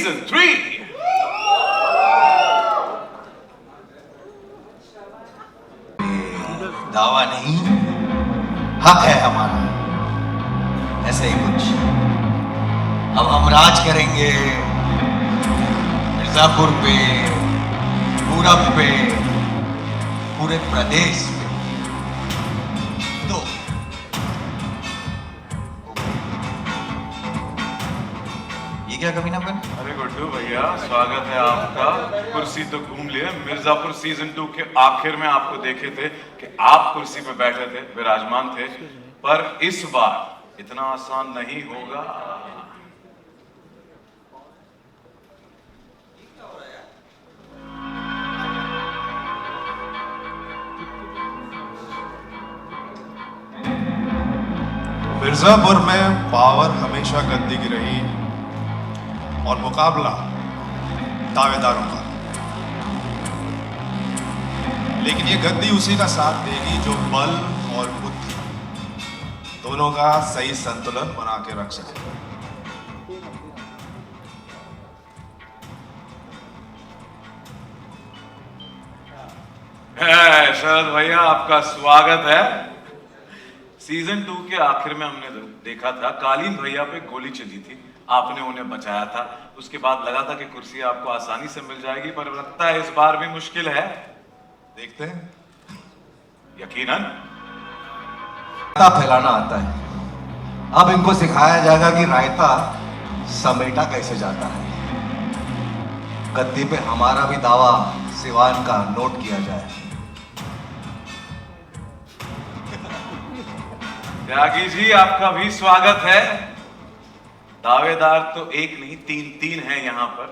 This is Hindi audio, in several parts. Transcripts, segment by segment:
सीजन 3। दावा नहीं, हक है हमारा, ऐसे ही कुछ। अब हम राज करेंगे मिर्जापुर पे, पूरब पे, पूरे प्रदेश पे। तो ये क्या कमीनापन? अरे गुड्डू भैया, स्वागत है आपका। कुर्सी तो घूम लिए। मिर्जापुर सीजन 2 के आखिर में आपको देखे थे कि आप कुर्सी पे बैठे थे, विराजमान थे, पर इस बार इतना आसान नहीं होगा। मिर्जापुर में पावर हमेशा गद्दी की रही और मुकाबला दावेदारों का। लेकिन ये गद्दी उसी का साथ देगी जो बल और बुद्धि दोनों का सही संतुलन बना के रख सके। शरद भैया, आपका स्वागत है। सीजन 2 के आखिर में हमने देखा था कालीन भैया पे गोली चली थी, आपने उन्हें बचाया था। उसके बाद लगा था कि कुर्सी आपको आसानी से मिल जाएगी, पर लगता है इस बार भी मुश्किल है। देखते हैं। यकीनन रायता फैलाना आता है। अब इनको सिखाया जाएगा कि रायता समेटा कैसे जाता है। गद्दी पे हमारा भी दावा सिवान का नोट किया जाए। त्यागी जी, आपका भी स्वागत है। दावेदार तो एक नहीं, तीन हैं यहाँ पर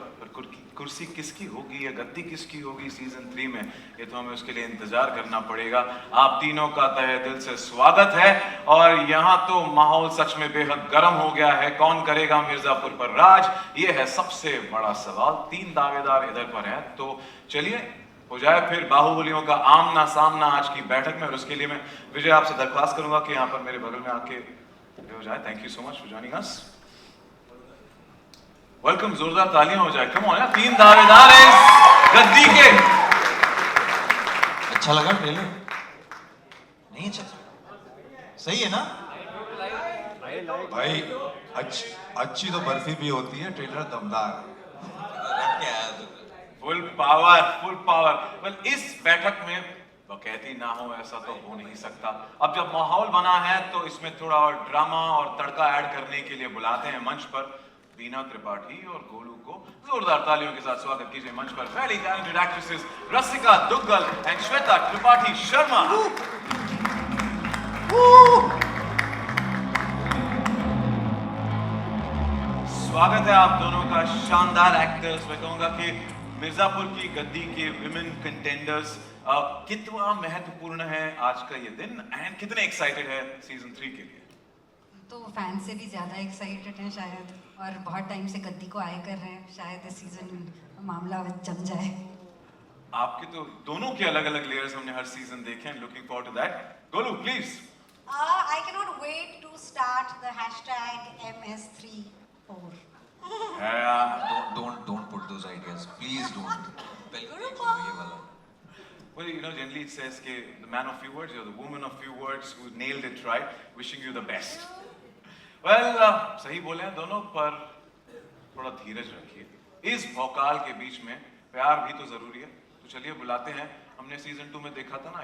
कुर्सी किसकी होगी या गद्दी किसकी होगी सीजन 3 में, ये तो हमें उसके लिए इंतजार करना पड़ेगा। आप तीनों का तहे दिल से स्वागत है। और यहाँ तो माहौल सच में बेहद गर्म हो गया है। कौन करेगा मिर्जापुर पर राज, ये है सबसे बड़ा सवाल। 3 दावेदार इधर पर हैं, तो चलिए हो जाए फिर बाहुबलियों का आमना सामना आज की बैठक में। और उसके लिए मैं विजय आपसे दरख्वास्त करूंगा कि यहाँ पर मेरे बगल में आके हो जाए। Thank you so much for joining us. Welcome, जोरदार तालियां हो जाए। कम ऑन यार, 3 दावेदार हैं इस गद्दी के। अच्छा लगा ट्रेलर? नहीं अच्छा? सही है ना भाई? अच्छी तो बर्फी भी होती है, ट्रेलर दमदार। Full power. वेल, इस बैठक में बकैती ना हो ऐसा तो हो नहीं सकता। अब जब माहौल बना है तो इसमें थोड़ा और ड्रामा और तड़का ऐड करने के लिए बुलाते हैं मंच पर बीना त्रिपाठी और गोलू को। जोरदार तालियों के साथ स्वागत कीजिए मंच पर very talented actresses Rasika Duggal and Shweta Tripathi Sharma. स्वागत है आप दोनों का, शानदार एक्टर्स। मैं कहूंगा कि मिर्जापुर की गद्दी के विमेन कंटेंडर्स, कितना महत्वपूर्ण है आज का ये दिन एंड कितने एक्साइटेड है सीजन 3 के लिए? तो फैन से भी ज्यादा एक्साइटेड हैं शायद, और बहुत टाइम से गद्दी को आए कर रहे हैं। शायद इस सीजन मामला जम जाए। आपके तो दोनों के अलग अलग लेयर्स हमने हर सीजन देखे हैं। Looking forward to that. Golu please. I cannot wait to start the hashtag MS34. don't put those ideas, please don't. पहले ये वाला। Well, you know, generally it says कि the man of few words, you're the woman of few words who nailed it right. Wishing you the best. Well, सही बोले हैं दोनों, पर थोड़ा धीरज रखिए। इस भौकाल के बीच में प्यार भी तो जरूरी है। तो चलिए बुलाते हैं। हमने सीजन 2 में देखा था ना,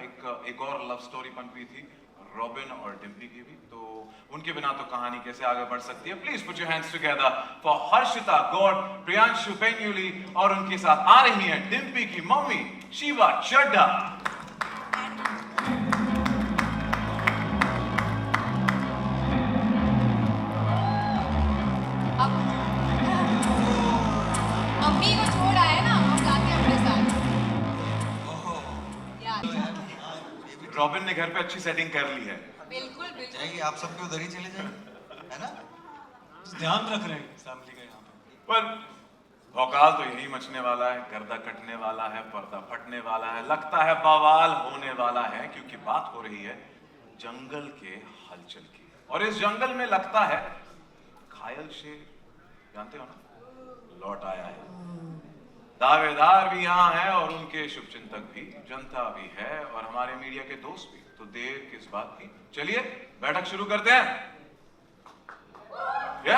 एक और लव स्टोरी पनपी थी रॉबिन और डिम्पी की भी। तो उनके बिना तो कहानी कैसे आगे बढ़ सकती है। Please put your hands together for Harshita Gaur, Priyanshu Painuly, और उनके साथ आ रही हैं डिम्पी की मम्मी शिवा चड्ढा। मम्मी को छोड़ आए ना, हम जाते हैं अपने साथ। रॉबिन ने घर पे अच्छी सेटिंग कर ली है। बिल्कुल बिल्कुल। जाइए, आप सबके उधर ही चले जाए, है ना? ध्यान रख रहे हैं फैमिली का यहाँ पे। पर भौकाल तो यही मचने वाला है, गर्दा कटने वाला है, पर्दा फटने वाला है, लगता है बवाल होने वाला है, क्योंकि बात हो रही है जंगल के हलचल की। और इस जंगल में लगता है घायल शेर, जानते हो ना, लौट आया है। दावेदार भी यहाँ है और उनके शुभचिंतक भी, जनता भी है और हमारे मीडिया के दोस्त भी। तो देर किस बात की, चलिए बैठक शुरू करते हैं। क्या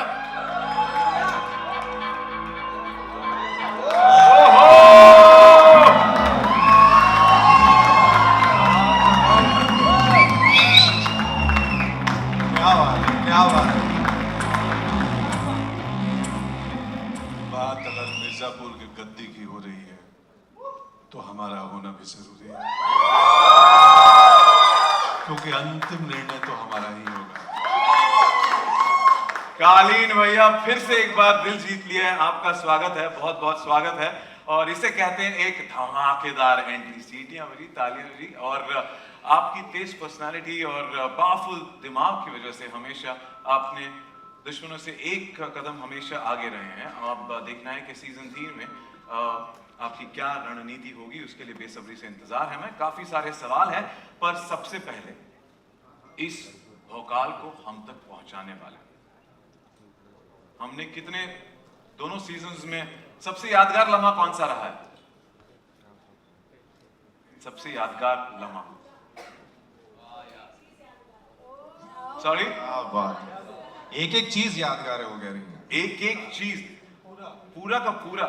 बात है। बात अगर मिर्जापुर के गद्दी की हो रही है तो हमारा होना भी जरूरी है, क्योंकि अंतिम निर्णय तो हमारा ही होगा। कालीन भैया फिर से एक बार दिल जीत लिया है, आपका स्वागत है, बहुत बहुत स्वागत है। और इसे कहते हैं एक धमाकेदार एंट्री। सीटियां बजी, तालियां बजी और आपकी तेज पर्सनालिटी और पावरफुल दिमाग की वजह से हमेशा आपने दुश्मनों से एक कदम हमेशा आगे रहे हैं। अब देखना है कि सीजन 3 में आपकी क्या रणनीति होगी, उसके लिए बेसब्री से इंतजार है। मैं काफी सारे सवाल हैं, पर सबसे पहले इस भौकाल को हम तक पहुंचाने वाले हमने कितने दोनों सीजन्स में सबसे यादगार लम्हा कौन सा रहा है? सबसे यादगार लम्हा, सॉरी, क्या बात है। एक एक चीज यादगार है, वो कह रही है। एक एक चीज पूरा का पूरा,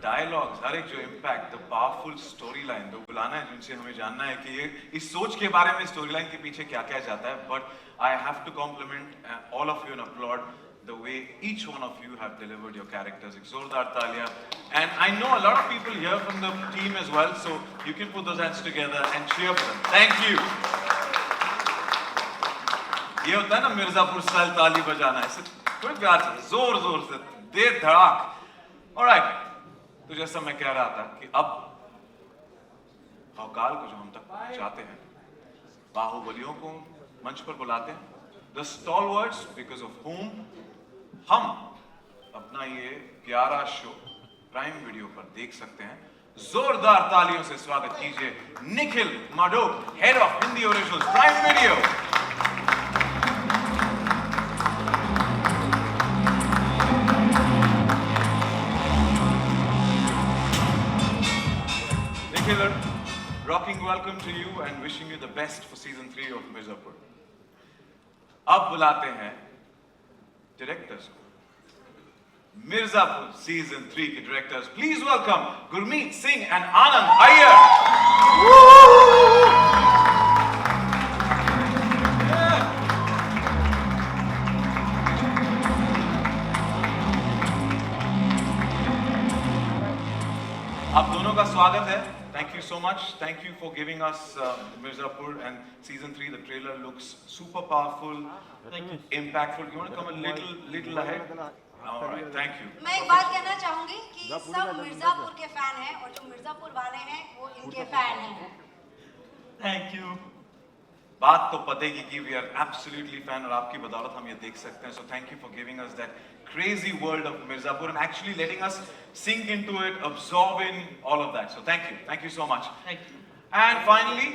डायलॉग्स, हर एक जो impact, the powerful story line, तो बुलाना है जिनसे हमें जानना है कि ये इस सोच के बारे में स्टोरी लाइन के पीछे क्या क्या जाता है। But I have to compliment all of you and applaud the way each one of you have delivered your characters. एक जोरदार तालियां। And I know a lot of people here from the team as well, so you can put those hands together and cheer for them. Thank you. ये होता है ना मिर्जापुर स्टाइल ताली बजाना, ऐसे कोई प्यार से, जोर जोर से, दे धड़ाक। Alright, तो जैसा मैं कह रहा था कि अब भौकाल को जो हम तक पहुंचाते हैं, बाहुबलियों को मंच पर बुलाते हैं, the stalwarts because of whom हम अपना ये प्यारा शो प्राइम वीडियो पर देख सकते हैं। जोरदार तालियों से स्वागत कीजिए Nikhil Madhok, head of Hindi originals prime video. Nikhil, rocking welcome to you and wishing you the best for season 3 of Mirzapur. अब बुलाते हैं डायरेक्टर्स को, मिर्जापुर सीजन 3 के directors. Please welcome Gurmeet Singh and Anand Iyer. आप दोनों का स्वागत है। Thank you so much. Thank you for giving us Mirzapur and season 3. The trailer looks super powerful, impactful. You want to come a little ahead? All right. Thank you. मैं एक बात कहना चाहूंगी कि सब मिर्जापुर के फैन हैं और जो मिर्जापुर वाले हैं वो इनके फैन हैं। Thank you. बात तो पते की we are absolutely fan और आपकी बदौलत हम ये देख सकते हैं। So thank you for giving us that crazy world of Mirzapur and actually letting us sink into it, absorbing all of that. So thank you so much. Thank you. And finally,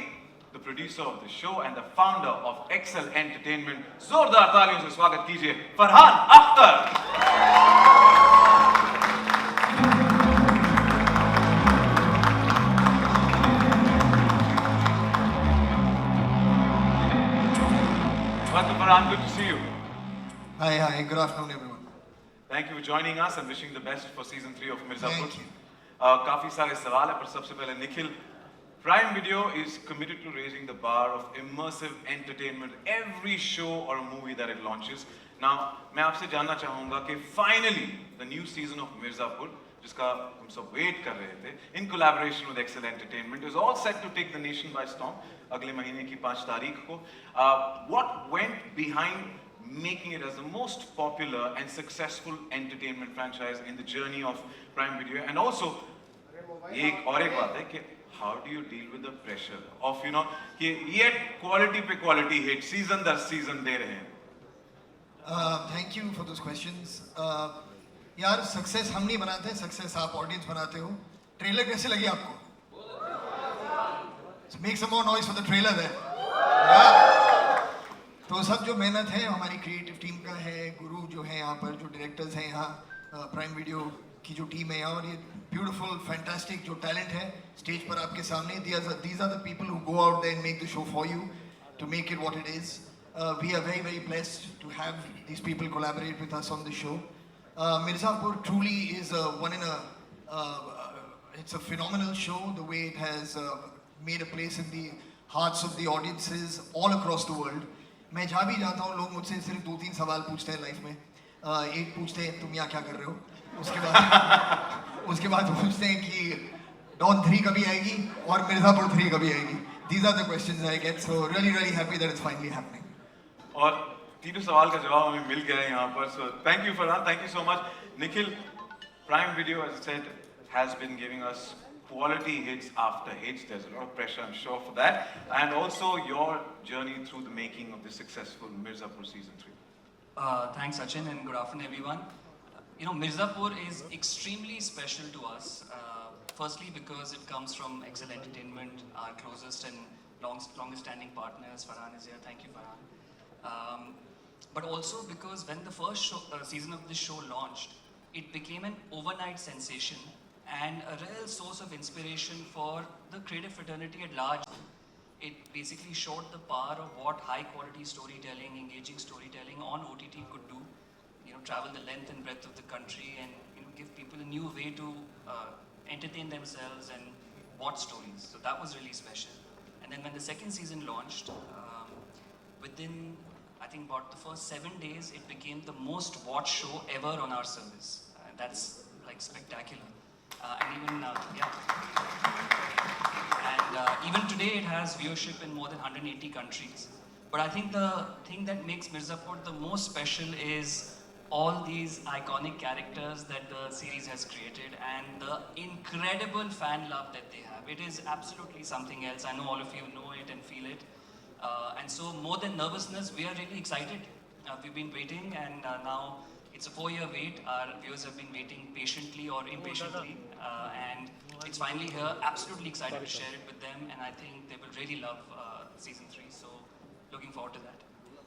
the producer of the show and the founder of Excel Entertainment. जोरदार तालियों से स्वागत कीजिए Farhan Akhtar. Welcome Farhan, good to see you. Hi, good afternoon everyone. Thank you for joining us and wishing the best for season 3 of Mirzapur. Thank you. काफी सारे सवाल हैं, पर सबसे पहले Nikhil, Prime Video is committed to raising the bar of immersive entertainment every show or movie that it launches. Now, मैं आपसे जानना चाहूँगा कि finally the new season of Mirzapur, जिसका हम सब वेट कर रहे थे, in collaboration with Excel Entertainment, is all set to take the nation by storm. अगले महीने की 5 तारीख को. What went behind making it as the most popular and successful entertainment franchise in the journey of Prime Video? And also, एक बात है कि how do you deal with the pressure of कि yet quality पे quality hit season दर season दे रहे हैं? Thank you for those questions. यार सक्सेस हम नहीं बनाते, सक्सेस आप ऑडियंस बनाते हो। ट्रेलर कैसे लगी आपको? Make some more noise for the trailer then. तो सब जो मेहनत है हमारी क्रिएटिव टीम का है, गुरु जो है यहाँ पर, जो डायरेक्टर्स हैं यहाँ प्राइम वीडियो की जो टीम है यहाँ और ये ब्यूटीफुल फैंटास्टिक जो टैलेंट है स्टेज पर आपके सामने, these are the people who go out there and make the show for you to make it what it is. We are very very blessed to have these people collaborate with us on the show. Mirzapur truly is one in a it's a phenomenal show, the way it has made a place in the hearts of the audiences all across the world. मैं जहाँ भी जाता हूँ लोग मुझसे सिर्फ 2-3 सवाल पूछते हैं लाइफ में. एक पूछते हैं तुम यहाँ क्या कर रहे हो, उसके बाद पूछते हैं कि डॉन 3 कभी आएगी और मिर्ज़ापुर 3 कभी आएगी. These are the questions I get, so really happy that it's finally happening. और तीनों सवाल का जवाब हमें मिल गया है यहाँ पर. So thank you Farhan, thank you so much. Nikhil, Prime Video, as I said, has been giving us quality hits after hits. There's a lot of pressure, I'm sure, for that. And also your journey through the making of the successful Mirzapur Season 3. Thanks Sachin and good afternoon everyone. You know, Mirzapur is extremely special to us. Firstly because it comes from Excel Entertainment, our closest and longest standing partners. Farhan is here, thank you Farhan. But also because when the first season of this show launched, it became an overnight sensation and a real source of inspiration for the creative fraternity at large. It basically showed the power of what high quality storytelling, engaging storytelling on OTT could do. You know, travel the length and breadth of the country and, you know, give people a new way to entertain themselves and watch stories. So that was really special. And then when the second season launched, within I think about the first 7 days, it became the most watched show ever on our service. That's like spectacular. And even even today it has viewership in more than 180 countries. But I think the thing that makes Mirzapur the most special is all these iconic characters that the series has created and the incredible fan love that they have. It is absolutely something else. I know all of you know it and feel it. And so more than nervousness, we are really excited. We've been waiting and now it's a 4-year wait. Our viewers have been waiting patiently or impatiently. And it's finally here. Absolutely excited to share it with them. And I think they will really love season 3. So looking forward to that.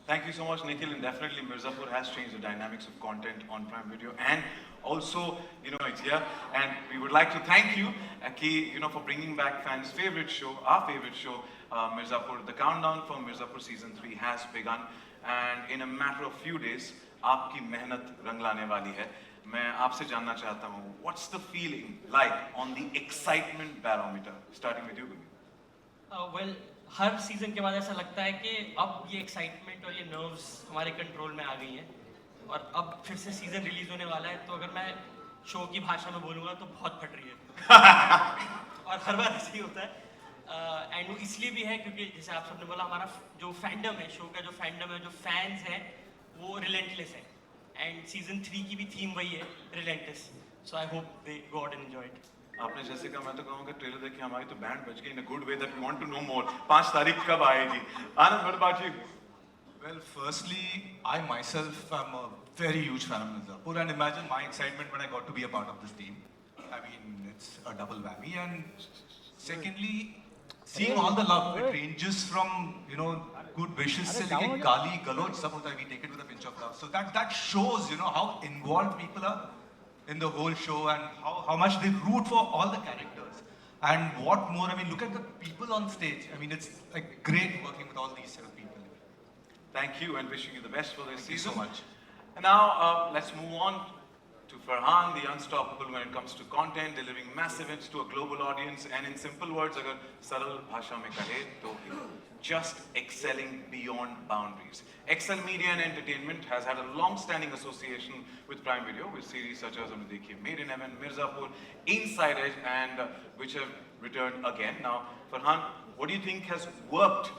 Thank you so much, Nikhil, and definitely Mirzapur has changed the dynamics of content on Prime Video, and also, you know, it's here, and we would like to thank you, Aki, you know, for bringing back fans' favorite show, our favorite show, Mirzapur. The countdown for Mirzapur Season 3 has begun, and in a matter of few days, आपकी मेहनत रंग लाने वाली है. मैं आपसे जानना चाहता हूँ, what's the feeling like on the excitement barometer? Starting with you, Gumi. Well, her season के बाद ऐसा लगता है कि अब ये एक्साइटमेंट और ये नर्व्स हमारे कंट्रोल में आ गई हैं और अब फिर से सीजन रिलीज होने वाला है. तो अगर मैं शो की भाषा में बोलूँगा तो बहुत फट रही है और हर बार ऐसे ही होता है. एंड वो इसलिए भी है क्योंकि जैसे आप सबने बोला, हमारा जो फैंडम है, शो का जो फैंडम है, जो फैंस हैं, वो रिलेंटलेस है. एंड सीजन 3 की भी थीम वही है, relentless. So I hope they go out and enjoy it. आपने जैसे कहा, मैं तो कहूँगा ट्रेलर देख के हमारी तो बैंड बज गई in a good way that we want to know more. 5 तारीख कब आएगी? Anand, what about you? Well, firstly, I myself am a very huge fan of Mirzapur, and imagine my excitement when I got to be a part of this team. I mean, it's a double whammy. And secondly, seeing all the love, it ranges from, you know, good wishes से लेके गाली गलौज सब होता है. We take it with a pinch of love. So that shows, you know, how involved people are in the whole show and how much they root for all the characters. And what more, I mean, look at the people on stage. I mean, it's like great working with all these set of people. Thank you and wishing you the best for this Thank you season. so much. And now let's move on to Farhan, the unstoppable when it comes to content, delivering massive hits to a global audience. And in simple words, agar saral bhasha mein kahe to just excelling beyond boundaries. Excel Media and Entertainment has had a long-standing association with Prime Video, with series such as Made in Heaven, Mirzapur, Inside Edge, and which have returned again. Now, Farhan, what do you think has worked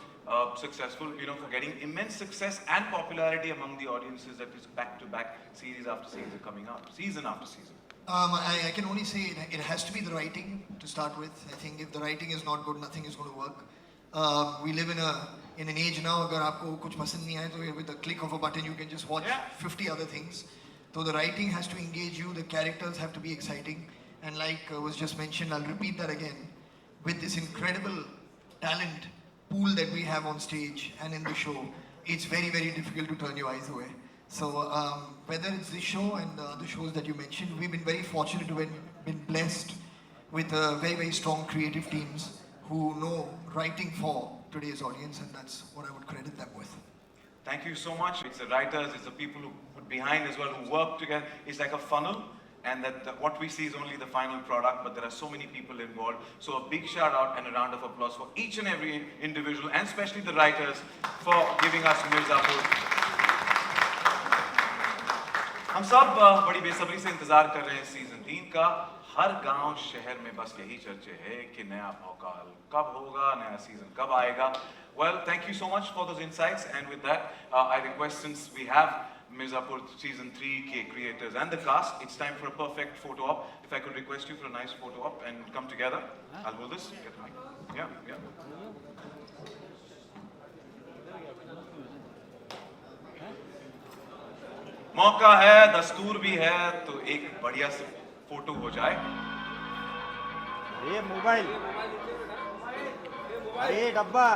successful, you know, for getting immense success and popularity among the audiences that is back-to-back series after series coming out, season after season? I can only say it has to be the writing to start with. I think if the writing is not good, nothing is going to work. We live in an age now, अगर आपको कुछ पसंद नहीं आए तो with the click of a button you can just watch 50 other things. So the writing has to engage you, the characters have to be exciting, and like was just mentioned, I'll repeat that again. With this incredible talent pool that we have on stage and in the show, it's very, very difficult to turn your eyes away. So whether it's this show and the other shows that you mentioned, we've been very fortunate to have been blessed with very, very strong creative teams who know writing for today's audience, and that's what I would credit them with. Thank you so much. It's the writers, it's the people who put behind as well, who work together. It's like a funnel, and that what we see is only the final product, but there are so many people involved. So a big shout out and a round of applause for each and every individual, and especially the writers, for giving us Mirzapur. हम सब बड़ी बेसब्री से इंतजार कर रहे हैं सीजन 3 का। हर गांव शहर में बस यही चर्चे है कि नया भौकाल कब होगा, नया सीजन कब आएगा। Well, thank you so much for those insights, and with that, I request, since we have Mirzapur season 3 के creators and the cast, it's time for a perfect photo op. If I could request you for a nice photo op and come together, I'll hold this. Get the mic. Yeah. मौका है, दस्तूर भी है, तो एक बढ़िया से फोटो हो जाए। ये मोबाइल, ये डब्बा।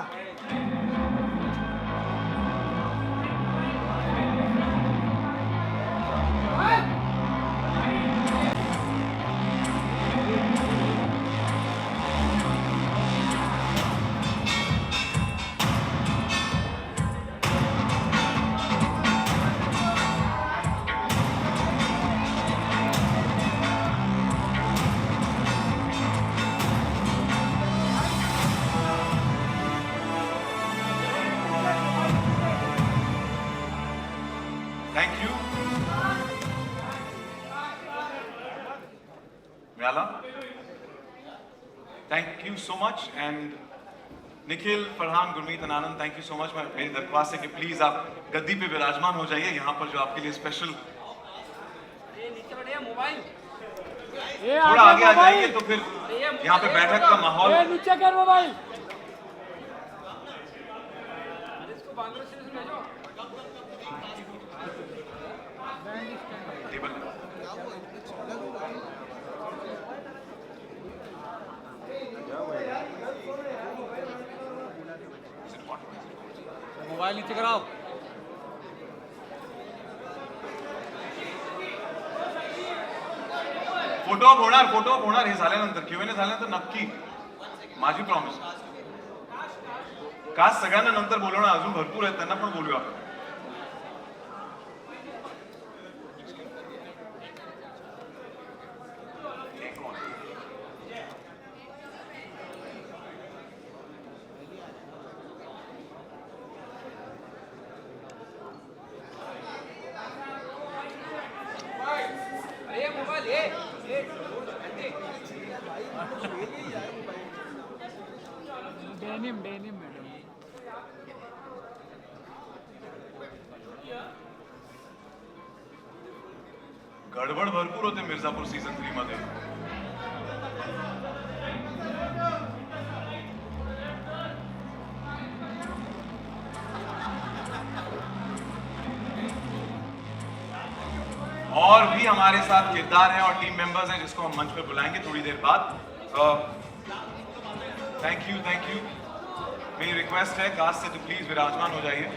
Thank you. Mala, thank you so much, and Nikhil, Farhan, Gurmeet and Anand, thank you so much. मेरी दरख्वास्त है कि प्लीज आप गद्दी पे विराजमान हो जाइए, यहाँ पर जो आपके लिए स्पेशल। थोड़ा आगे आ जाइए तो फिर यहाँ पे बैठक का माहौल। नीचे कर मोबाइल। टेबल मोबाइल नीचे कराओ। फोटो होणार हे झाल्यानंतर Q&A झाल्यानंतर नक्की, माझी प्रॉमिस। कास्ट सगळ्यांना नंतर बोलवणार, अजून भरपूर आहेत, त्यांना पण बोलूया आपण। Denim madam. गडबड भरपूर होते मिर्जापूर सीझन 3 मध्ये। और भी हमारे साथ किरदार हैं और टीम मेंबर्स हैं जिसको हम मंच पे बुलाएंगे थोड़ी देर बाद। Thank you. मेरी रिक्वेस्ट है कास्ट से तो प्लीज विराजमान हो जाइए।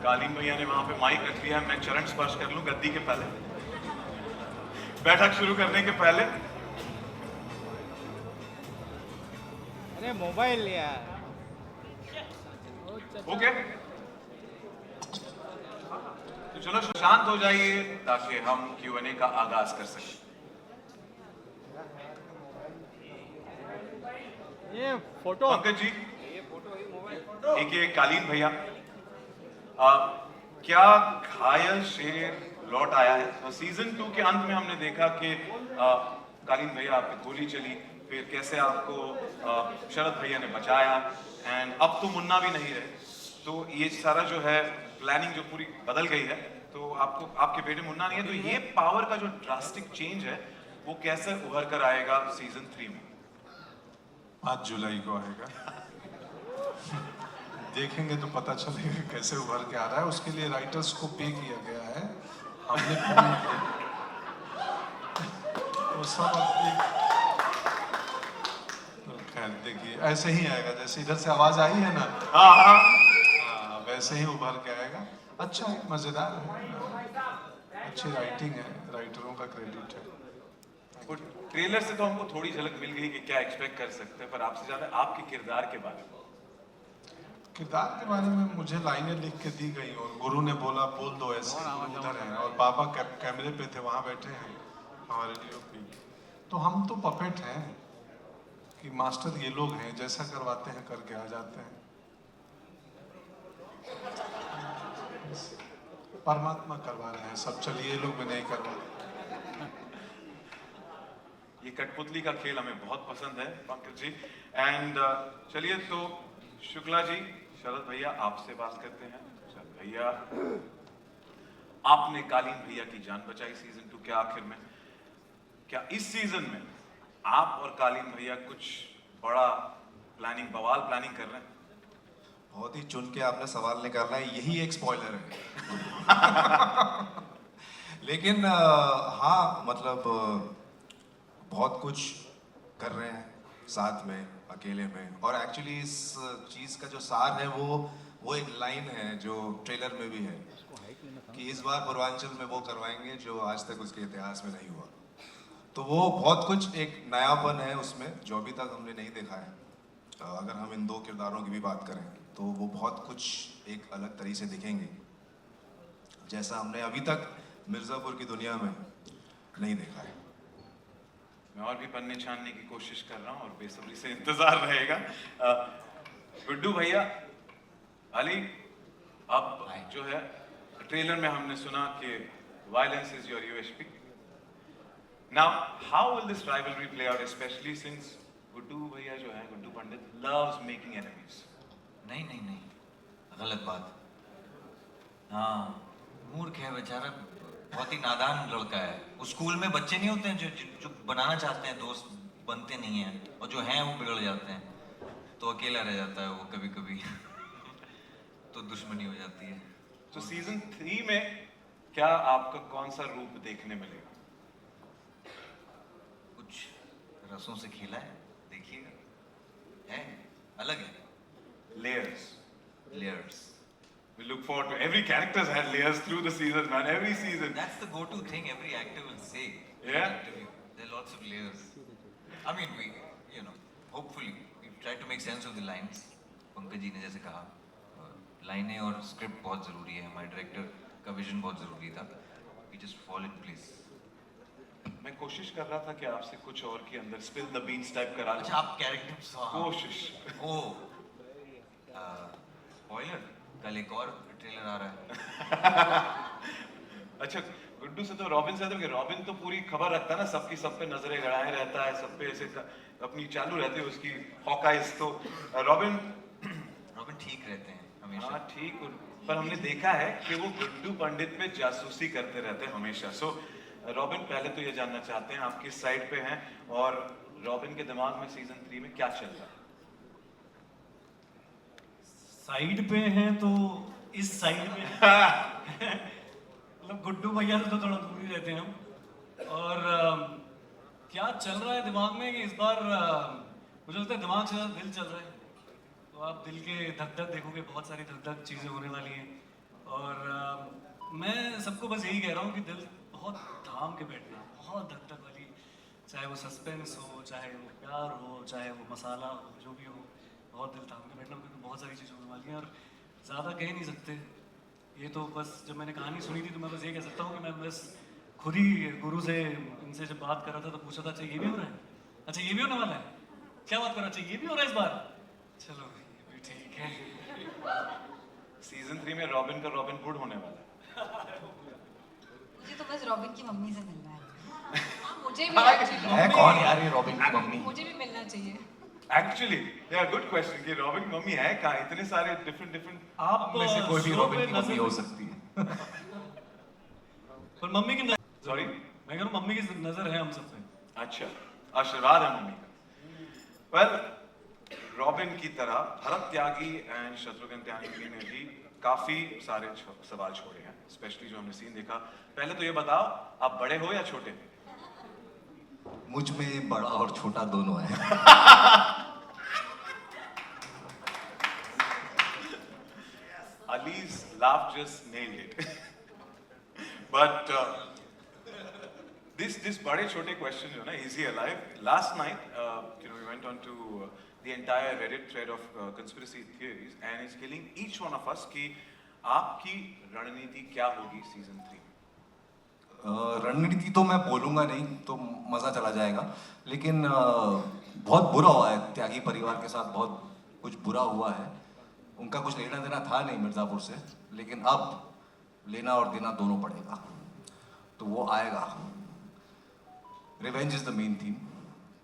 कालीन भैया ने वहां पे माइक रख दिया है, मैं चरण स्पर्श कर लूं गद्दी के पहले, बैठक शुरू करने के पहले। अरे मोबाइल यार। ओके, तो चलो शांत हो जाइए ताकि हम Q&A का आगाज कर सकें। ये फोटो पंकज जी, एक ये कालीन भैया, क्या घायल शेर लौट आया है? तो सीजन 2 के अंत में हमने देखा कि कालीन भैया आप पे गोली चली, फिर कैसे आपको शरद भैया ने बचाया, एंड अब तो मुन्ना भी नहीं रहे, तो ये सारा जो है प्लानिंग जो पूरी बदल गई है, तो आपको आपके बेटे मुन्ना नहीं है, तो ये पावर का जो ड्रास्टिक चेंज है वो कैसे उभर कर आएगा सीजन 3 में? 5 जुलाई को आएगा। देखेंगे तो पता चलेगा कैसे उभर के आ रहा है। उसके लिए राइटर्स को पे किया गया है, हमने वो सब तो खैर देखिए ऐसे ही आएगा, जैसे इधर से आवाज आई है ना, हाँ, वैसे ही उभर के आएगा। अच्छा है, मजेदार है, अच्छी राइटिंग है, राइटरों का क्रेडिट है। ट्रेलर से तो हमको थोड़ी झलक मिल गई कि क्या एक्सपेक्ट कर सकते हैं, पर आपसे ज्यादा आपके किरदार के बारे में। किरदार के बारे में मुझे लाइनें लिख के दी गई और गुरु ने बोला बोल दो ऐसे, उधर है और बाबा कैमरे पे थे, वहां बैठे हैं हमारे डीओपी। तो हम तो पपेट हैं कि मास्टर ये लोग हैं, जैसा करवाते हैं करके आ जाते हैं। परमात्मा करवा रहे हैं सब, चलिए ये लोग भी नहीं करवा रहे। ये कठपुतली का खेल हमें बहुत पसंद है पंकज जी। एंड चलिए तो शुक्ला जी, शरद भैया आपसे बात करते हैं। शरद भैया, आपने कालीन भैया की जान बचाई सीजन 2 के आखिर में। क्या इस सीजन में आप और कालीन भैया कुछ बड़ा प्लानिंग, बवाल प्लानिंग कर रहे हैं? बहुत ही चुन के आपने सवाल निकालना है, यही एक स्पॉइलर है। लेकिन हाँ, मतलब बहुत कुछ कर रहे हैं साथ में, अकेले में। और एक्चुअली इस चीज़ का जो सार है वो एक लाइन है जो ट्रेलर में भी है कि इस बार पूर्वांचल में वो करवाएंगे जो आज तक उसके इतिहास में नहीं हुआ। तो वो बहुत कुछ एक नयापन है उसमें जो अभी तक हमने नहीं देखा है। अगर हम इन 2 किरदारों की भी बात करें तो वो बहुत कुछ एक अलग तरीके से दिखेंगे, जैसा हमने अभी तक मिर्ज़ापुर की दुनिया में नहीं देखा है। मैं और भी पन्ने छानने की कोशिश कर रहा हूं और बेसब्री से इंतजार रहेगा। गुड्डू भैया, अली, अब जो है ट्रेलर में हमने सुना कि violence is your USP. Now how will this rivalry play out, specially since Guddu भैया जो है, Guddu Pandit loves making enemies. नहीं नहीं नहीं, गलत बात। हाँ, मूर्ख है बेचारा, बहुत ही नादान लड़का है। उस स्कूल में बच्चे नहीं होते हैं जो बनाना चाहते हैं दोस्त, बनते नहीं हैं, और जो हैं वो बिगड़ जाते हैं। तो अकेला रह जाता है वो कभी कभी तो दुश्मनी हो जाती है। तो सीजन 3 में क्या आपका कौन सा रूप देखने मिलेगा? कुछ रसों से खेला है, देखिएगा, है अलग है। Layers. Layers. We look forward to every character's had layers through the season, man. Every season. That's the go-to thing every actor will say. Yeah. Interview. There are lots of layers. I mean, we, you know, hopefully we try to make sense of the lines. Pankaj ji ने जैसे कहा, लाइनें और स्क्रिप्ट बहुत जरूरी है, हमारे डायरेक्टर का विजन बहुत जरूरी था। We just fall in place. मैं कोशिश कर रहा था कि आपसे कुछ और के अंदर spill the beans टाइप करा लूं। अच्छा, आप कैरेक्टर्स, कोशिश। ओह, स्पॉइलर, कल एक और ट्रेलर आ रहा है। अच्छा, गुड्डू से तो रॉबिन से कि रॉबिन तो पूरी खबर रखता है ना, सबकी सब पे नजरें गड़ाए रहता है, सब पे ऐसे अपनी चालू रहती है उसकी हॉकाइज। तो रॉबिन ठीक रहते हैं हमेशा। हाँ ठीक, पर हमने देखा है कि वो गुड्डू पंडित पे जासूसी करते रहते हैं हमेशा। सो रॉबिन, पहले तो ये जानना चाहते हैं आप किस साइड पे हैं और रॉबिन के दिमाग में सीजन 3 में क्या चल रहा है? साइड पे हैं तो इस साइड में मतलब गुड्डू भैया से तो थोड़ा दूर ही रहते हैं हम। और क्या चल रहा है दिमाग में कि इस बार मुझे लगता है दिमाग से ज़्यादा दिल चल रहा है। तो आप दिल के धक धक देखोगे, बहुत सारी धक धक चीज़ें होने वाली हैं। और मैं सबको बस यही कह रहा हूँ कि दिल बहुत थाम के बैठना, बहुत धक धक वाली, चाहे वो सस्पेंस हो, चाहे वो प्यार हो, चाहे वो मसाला हो, जो भी हो, बहुत दिल थाम के बैठना, क्योंकि बहुत सारी चीज़ें होने वाली हैं और ज़्यादा कह नहीं सकते। ये तो बस जब मैंने कहानी सुनी थी तो मैं बस ये कह सकता हूँ कि मैं बस खुद ही गुरु से, इनसे जब बात कर रहा था तो पूछा था, अच्छा ये भी हो रहा है, अच्छा ये भी होने वाला है, क्या बात कर रहा, अच्छा ये भी हो रहा है इस बार, चलो ये भी ठीक है। सीजन 3 में रॉबिन का रॉबिन हुड होने वाला है। मुझे तो बस रॉबिन की मम्मी से मिलना है। मुझे भी है कौन यार ये रॉबिन की मम्मी? मुझे भी मिलना चाहिए। एक्चुअली गुड क्वेश्चन कि रॉबिन की मम्मी है कहाँ? इतने सारे डिफरेंट आप में से कोई भी रॉबिन की मम्मी हो सकती है। पर मम्मी की नजर, सॉरी मैं कह रहा हूँ मम्मी की नजर है हम सब पे। अच्छा, आशीर्वाद है मम्मी का। वेल रॉबिन की तरह भरत त्यागी एंड शत्रुघ्न त्यागी ने भी काफी सारे सवाल छोड़े हैं, स्पेशली जो हमने सीन देखा। पहले तो ये बताओ, आप बड़े हो या छोटे? मुझ में बड़ा और छोटा दोनों है। Ali's laugh just nailed it. But this bade chote question, you know, is he alive? Last night, we went on to the entire Reddit thread of conspiracy theories, and it's killing each one of us कि आपकी रणनीति क्या होगी सीजन 3 में? रणनीति तो मैं बोलूंगा नहीं तो मजा चला जाएगा, लेकिन बहुत बुरा हुआ है त्यागी परिवार के साथ, बहुत कुछ बुरा हुआ है। उनका कुछ लेना देना था नहीं मिर्जापुर से, लेकिन अब लेना और देना दोनों पड़ेगा, तो वो आएगा। Revenge is the main theme,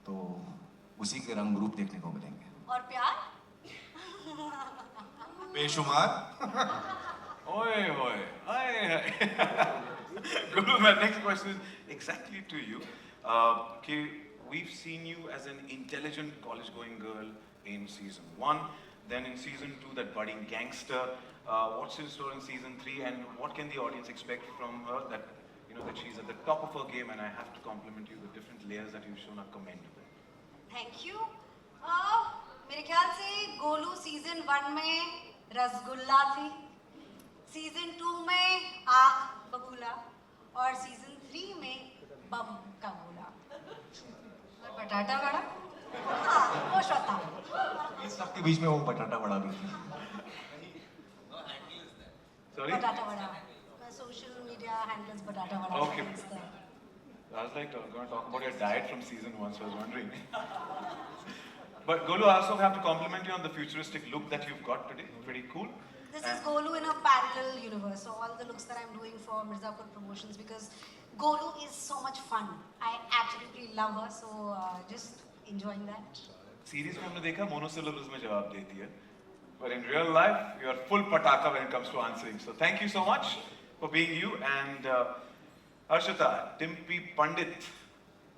तो उसी के रंग रूप देखने को मिलेंगे। और प्यार? बेशुमार। Oi, oi, Guru, my next question is exactly to you. We've seen you as an intelligent college-going girl in season 1, then in season 2, that budding gangster. What's in store in season 3, and what can the audience expect from her? That that she's at the top of her game, and I have to compliment you the different layers that you've shown are commendable. Thank you. मेरे ख्याल से गोलू सीजन 1 में रसगुल्ला थी, सीजन 2 में आग बबूला, और सीजन 3 में बम का गोला, और बटाटा बड़ा। हाँ, वो श्वेता। इस सब के बीच में वो बटाटा बड़ा भी थी। Sorry? बटाटा बड़ा। सोशल मीडिया हैंडल्स बटाटा बड़ा। Okay. I was like going to talk about your diet from season 1, so I was wondering. But Golu, I also have to compliment you on the futuristic look that you've got today. Pretty cool. This is Golu in a parallel universe. So all the looks that I'm doing for Mirzapur Promotions, because Golu is so much fun. I absolutely love her. So just enjoying that. Series में हमने देखा monosyllables में जवाब देती है, but in real life you are full pataka when it comes to answering. So thank you so much for being you. And Harshita, Dimpy Pandit,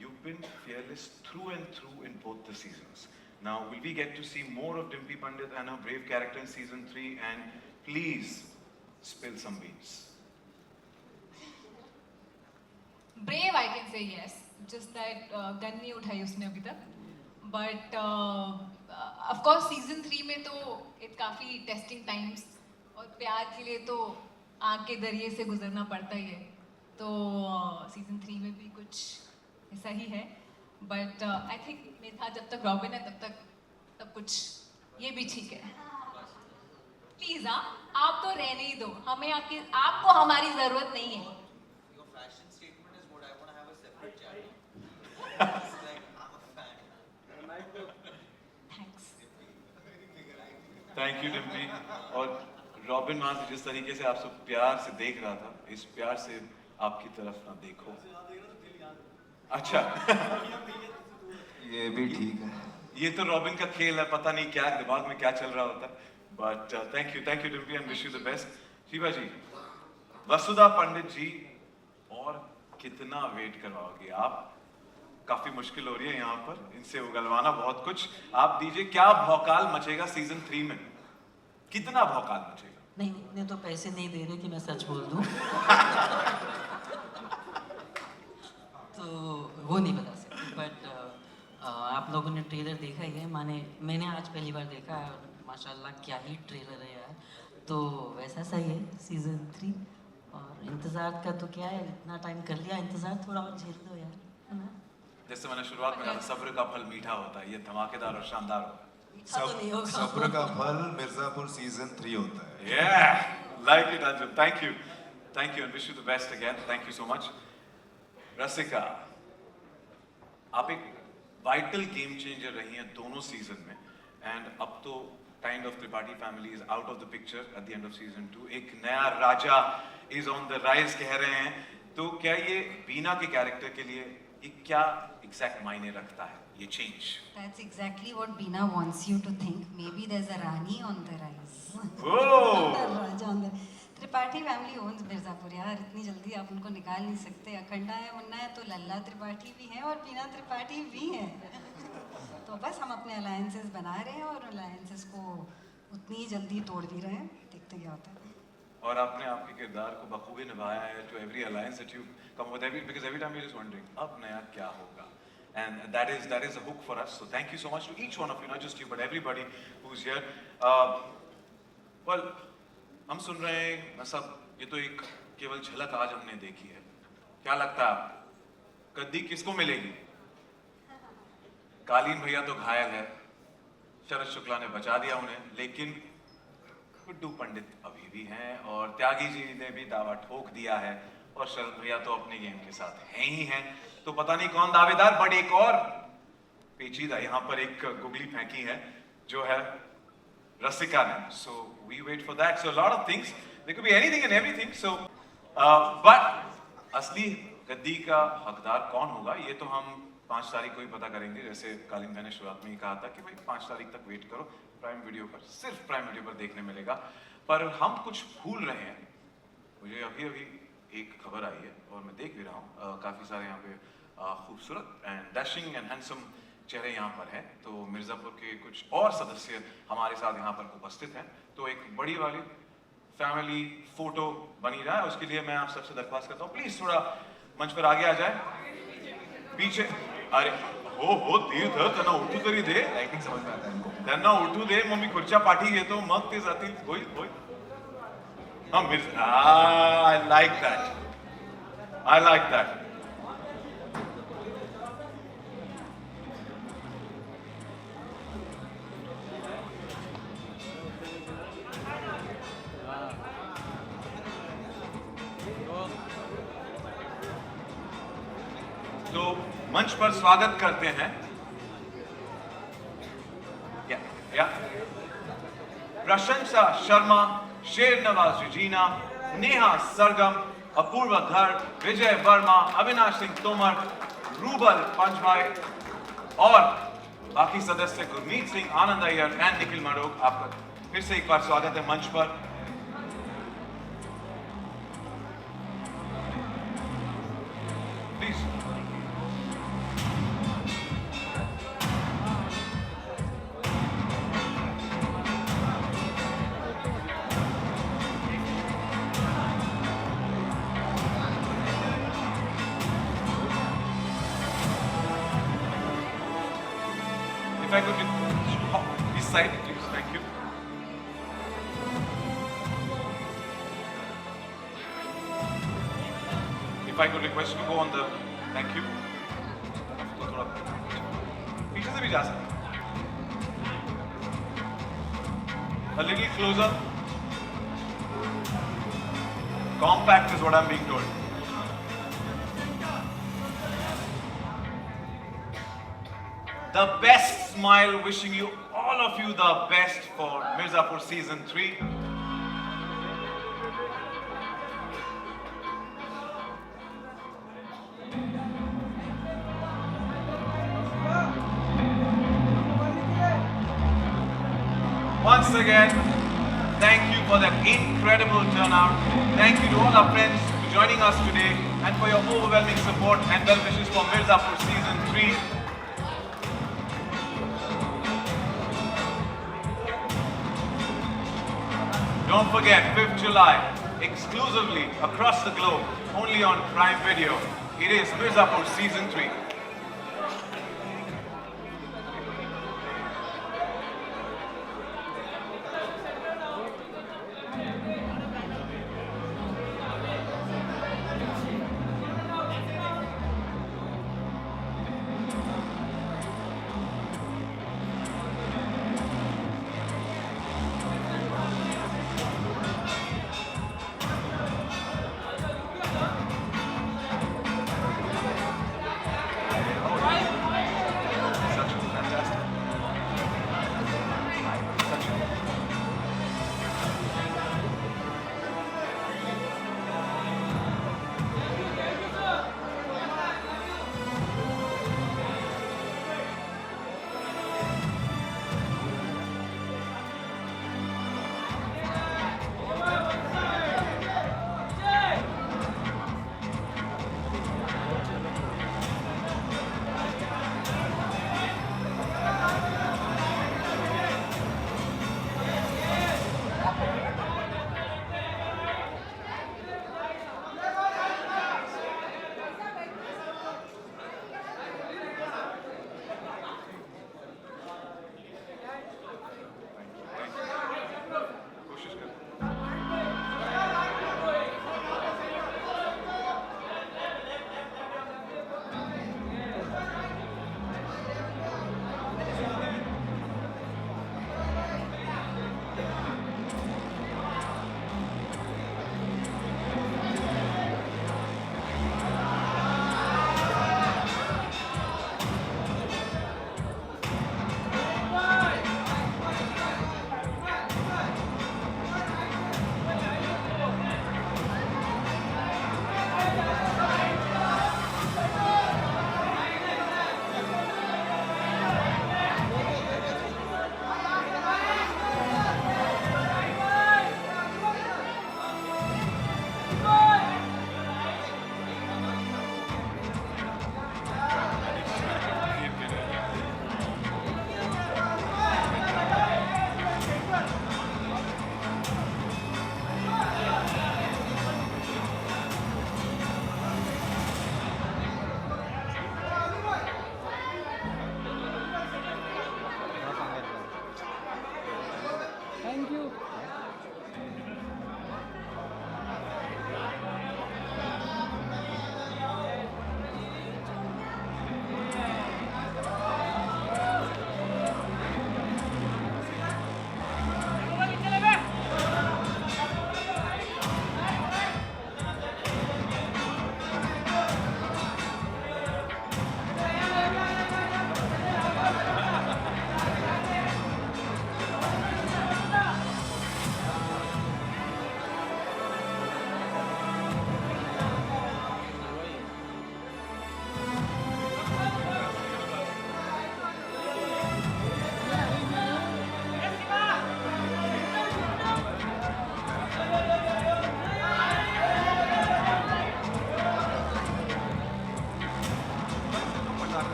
you've been fearless through and through in both the seasons. Now, will we get to see more of Dimpy Pandit and her brave character in season 3? And please spill some beans. Brave, I can say yes. Just that gun नहीं उठाई उसने अभी तक. But of course season 3 में तो it काफी testing times, और प्यार के लिए तो आग के दरिये से गुजरना पड़ता ही है. तो season 3 में भी कुछ ऐसा ही है. But I think मेरे साथ जब तक रॉबिन है तब कुछ ये भी ठीक है. प्लीज आप तो रहने ही दो, हमें आपको हमारी जरूरत नहीं है. Your fashion statement is what I want to have a separate channel. It's like I'm a fan. Thanks. Thank you, Dimpy. और रॉबिन वहाँ से जिस तरीके से आपसे प्यार से देख रहा था, इस प्यार से आपकी तरफ ना देखो. अच्छा. ये भी ठीक है. ये तो रॉबिन का खेल है, पता नहीं क्या दिमाग में क्या चल रहा होता है. But thank you Dimpy, and wish you the best. Shiva ji, वसुधा पंडित जी, और कितना वेट करवाओगे आप? काफी मुश्किल हो रही है यहाँ पर इनसे उगलवाना बहुत कुछ. आप दीजिए, क्या भौकाल मचेगा सीजन 3 में? कितना भौकाल मचेगा? नहीं, इतने तो पैसे नहीं दे रहे कि मैं सच बोल दूं. तो वो नहीं बता सकती. बट आप लोगों ने ट्रेलर देखा ही है. मैंने आज पहली बार देखा है, और माशाल्लाह क्या ही ट्रेलर है यार. तो वैसा सही है सीजन 3. और इंतज़ार का तो क्या है, इतना टाइम कर लिया इंतज़ार, थोड़ा और झेल दो यार, है ना. जैसे मैंने शुरुआत में कहा, सब्र का फल मीठा होता है. ये धमाकेदार और शानदार होगा. सब्र का फल मिर्जापुर सीजन 3 होता है. Yeah, like it, Anjum. Thank you, and wish you the best again. Thank you so much. रसिका, आप एक वाइटल गेम चेंजर रही हैं दोनों सीजन में, एंड अब तो kind of Tripathi family is out of the picture at the end off season 2. एक नया राजा इज ऑन द राइज कह रहे हैं. तो क्या ये बीना के कैरेक्टर के लिए ये क्या एग्जैक्ट मायने रखता है, ये change? That's exactly what Beena wants you to think. Maybe there's a Rani on the rise. Oh! Raja on the Tripathi family owns Mirzapur. Mirzapur यार, इतनी जल्दी आप उनको निकाल नहीं सकते। अखंडा है, मुन्ना है, तो लल्ला त्रिपाठी भी हैं और बीना त्रिपाठी भी हैं। तो बस हम अपने अलायंसेस बना रहे हैं और अलायंसेस को उतनी ही जल्दी तोड़ भी रहे हैं। देखते क्या होता है। और आपने आपके किरदार को बखूबी निभाया है to every alliance that you come with, because every time we are just wondering अब नया क्या होगा, and that is a hook for us. So thank you so much to each one of you, not just you but everybody who's here. Well, हम सुन रहे हैं सब, ये तो एक केवल झलक आज हमने देखी है। क्या लगता है गद्दी किसको मिलेगी? कालीन भैया तो घायल है, शरद शुक्ला ने बचा दिया उन्हें, लेकिन गुड्डू पंडित अभी भी हैं और त्यागी जी ने भी दावा ठोक दिया है और शरद भैया तो अपने गेम के साथ हैं ही हैं। तो पता नहीं कौन दावेदार, बट एक और पेचीदा यहाँ पर एक गुगली फेंकी है जो है रसिका ने। So we wait for that. So lot of things, there could be anything and everything. So but असली गद्दी का हकदार कौन होगा ये तो हम 5 तारीख को ही पता करेंगे। जैसे कालीन भाई ने शुरुआत में ही कहा था कि भाई 5 तारीख तक वेट करो, प्राइम वीडियो पर, सिर्फ प्राइम वीडियो पर देखने मिलेगा। पर हम कुछ भूल रहे हैं। मुझे अभी एक खबर आई है और मैं देख भी रहा हूँ, काफ़ी सारे यहाँ पे खूबसूरत एंड डैशिंग एंड हैंडसम चेहरे यहाँ पर हैं। तो मिर्ज़ापुर के कुछ और सदस्य हमारे साथ यहाँ पर उपस्थित हैं। तो एक बड़ी वाली फैमिली फोटो बनी रहा है, उसके लिए मैं आप सबसे दरख्वास्त करता हूँ प्लीज़ थोड़ा मंच पर आगे आ जाए। पीछे अरे हो तीर्थ त्यांना उठू तरी दे, लाइटिंग समझ में आता है इनको। त्यांना उठू दे, मग मी खुर्च्या पाठी घेतो, मग ते जातील। होईल हाँ मिर्जा, I like that. तो मंच पर स्वागत करते हैं या प्रशंसा शर्मा, शेर नवाज रिजीना, नेहा सरगम, अपूर्वा धर, विजय वर्मा, अविनाश सिंह तोमर, रूबल पंचभाई और बाकी सदस्य गुरमीत सिंह, आनंद अय्यर एंड निखिल मरोग। आपका फिर से एक बार स्वागत है मंच पर। Please if I could this side, please, thank you. If I could request you to go on the, thank you. तो थोड़ा पीछे से भी जा सकते। A little closer. Compact is what I'm being told. The best smile, wishing you, all of you, the best for Mirzapur Season 3. Once again, thank you for that incredible turnout. Thank you to all our friends for joining us today and for your overwhelming support and well wishes for Mirzapur Season 3. Don't forget, 5th July, exclusively across the globe, only on Prime Video. It is Mirzapur Season 3.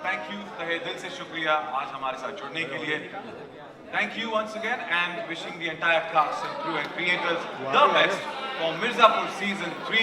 Thank you, तहे दिल से शुक्रिया आज हमारे साथ जुड़ने के लिए. Thank you once again and wishing the entire cast and crew and creators the best for Mirzapur season 3.